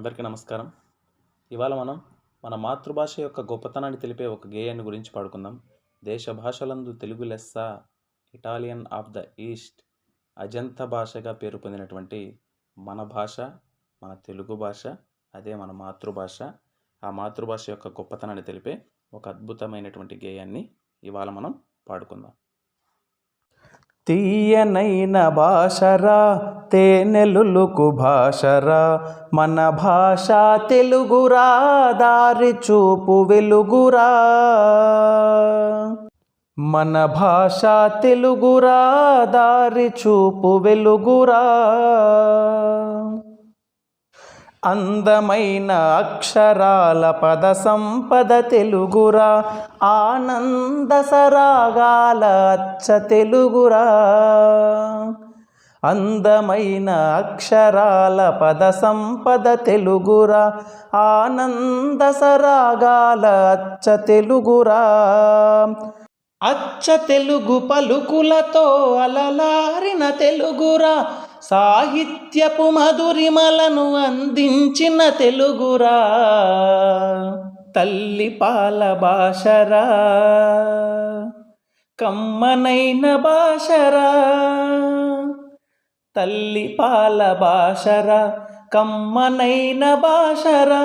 అందరికీ నమస్కారం. ఇవాళ మనం మన మాతృభాష యొక్క గొప్పతనాన్ని తెలిపే ఒక గేయాన్ని గురించి పాడుకుందాం. దేశ భాషలందు తెలుగు లెస్స, Italian of the east, Ajanta భాషగా పేరు పొందినటువంటి మన భాష, మన తెలుగు భాష, అదే మన మాతృభాష. ఆ మాతృభాష యొక్క గొప్పతనాన్ని తెలిపే ఒక అద్భుతమైనటువంటి గేయాన్ని ఇవాళ మనం పాడుకుందాం. తీయనైన భాషరా, తేనెలులుకు భాషరా, మన భాష తెలుగురా, దారి చూపు వెలుగురా. మన భాష తెలుగురా, దారి చూపు వెలుగురా. అందమైన అక్షరాల పద సంపద తెలుగురా, ఆనంద సరాగాల అచ్చ తెలుగురా. అందమైన అక్షరాల పద సంపద తెలుగురా, ఆనంద సరాగాల అచ్చ తెలుగురా. అచ్చ తెలుగు పలుకులతో అలలారిన తెలుగురా, సాహిత్యపు మధురిమలను అందించిన తెలుగురా. తల్లి పాల భాషరా, కమ్మనైన భాషరా. తల్లి పాల భాషరా, కమ్మనైన భాషరా,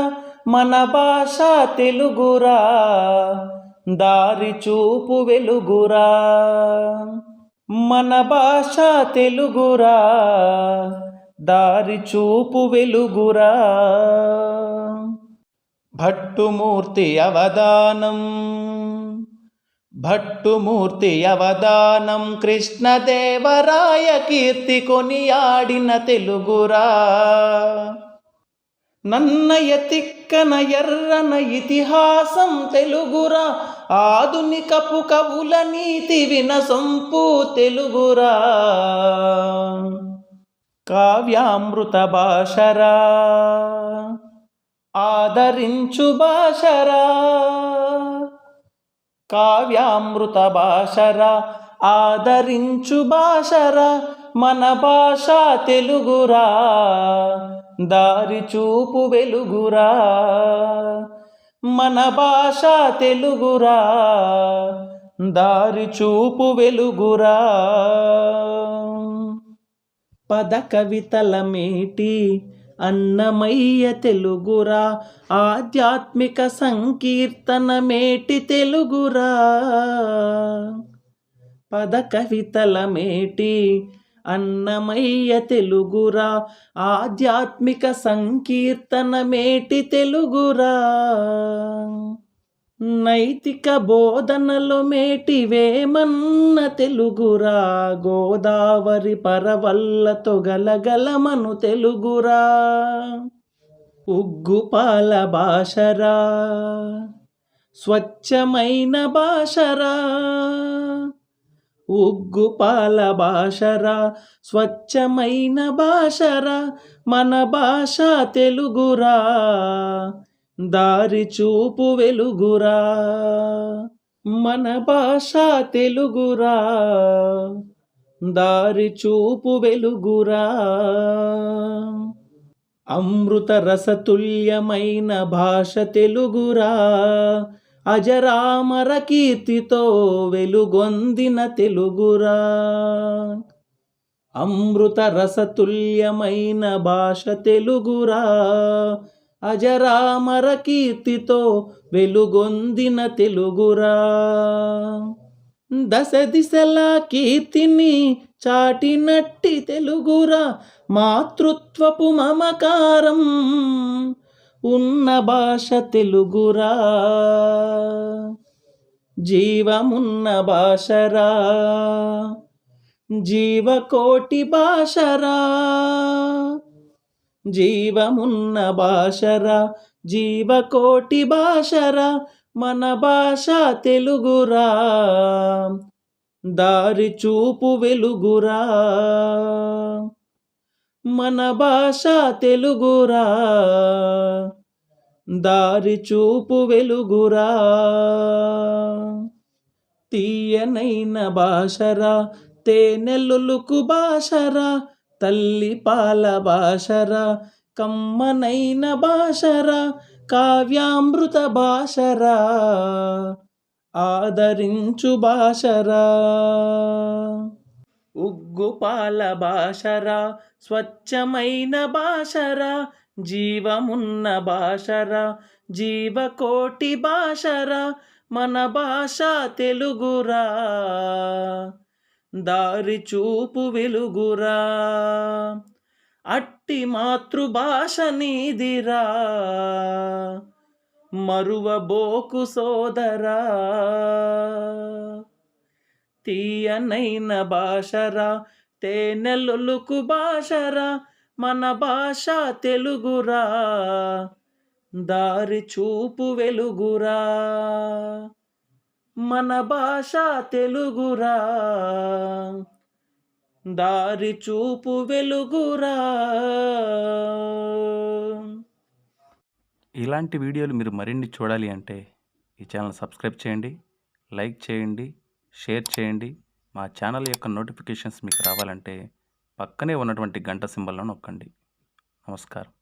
మన భాష తెలుగురా, దారి చూపు వెలుగురా. మన భాష తెలుగురా, దారి చూపు వెలుగురా. భట్టుమూర్తి అవదానం, భట్టుమూర్తి అవదానం, కృష్ణదేవరాయ కీర్తి కొనియాడిన తెలుగురా. నన్నయ తిక్కన ఎర్రన ఇతిహాసం తెలుగురా, ఆధునికపు కవుల నీతి వినసొంపు తెలుగురా. కావ్యామృత భాషరా, ఆదరించు భాషరా. కావ్యామృత భాషరా, ఆదరించు భాషరా, మన భాష తెలుగురా, దారి చూపు వెలుగురా. మన భాష తెలుగురా, దారి చూపు వెలుగురా. పద కవితల మేటి అన్నమయ్య తెలుగురా, ఆధ్యాత్మిక సంకీర్తన మేటి తెలుగురా. పద కవితల మేటి అన్నమయ్య తెలుగురా, ఆధ్యాత్మిక సంకీర్తన మేటి తెలుగురా. నైతిక బోధనలో మేటి వేమన్న తెలుగురా, గోదావరి పరవళ్ళతో గలగలమను తెలుగురా. ఉగ్గుపాల భాషరా, స్వచ్ఛమైన భాషరా. ఉగ్గుపాల భాషరా, స్వచ్ఛమైన భాషరా, మన భాష తెలుగురా, దారి చూపు వెలుగురా. మన భాష తెలుగురా, దారి చూపు వెలుగురా. అమృత రసతుల్యమైన భాష తెలుగురా, అజరామర కీర్తితో వెలుగొందిన తెలుగురా. అమృత రసతుల్యమైన భాష తెలుగురా, అజరామర కీర్తితో వెలుగొందిన తెలుగురా. దశ దిశల కీర్తిని చాటినట్టి తెలుగురా, మాతృత్వపు మమకారం ఉన్న భాష తెలుగురా. జీవమున్న భాషరా, జీవకోటి భాషరా. జీవమున్న భాషరా, జీవకోటి భాషరా, మన భాష తెలుగురా, దారి చూపు వెలుగురా. మన భాష తెలుగురా, దారి చూపు వెలుగురా. తీయనైన భాషరా, తేనెలులుకు భాషరా, తల్లి పాల భాషరా, కమ్మనైన భాషరా కావ్యామృత భాషరా ఆదరించు భాషరా. ఉగ్గుపాల భాషరా స్వచ్ఛమైన భాషరా జీవమున్న భాషరా జీవకోటి భాషరా మన భాష తెలుగురా దారి చూపు వెలుగురా. అట్టి మాతృభాష నీదిరా మరువబోకు సోదరా. తీయనైన భాషరా తేనెలొలుకు భాషరా మన భాష తెలుగురా దారి చూపు వెలుగురా. మన భాష తెలుగురా దారి చూపు వెలుగురా. ఇలాంటి వీడియోలు మీరు మరిన్ని చూడాలి అంటే ఈ ఛానల్ సబ్స్క్రైబ్ చేయండి, లైక్ చేయండి, షేర్ చేయండి. మా ఛానల్ యొక్క నోటిఫికేషన్స్ మీకు రావాలంటే పక్కనే ఉన్నటువంటి గంట సింబల్ను నొక్కండి. నమస్కారం.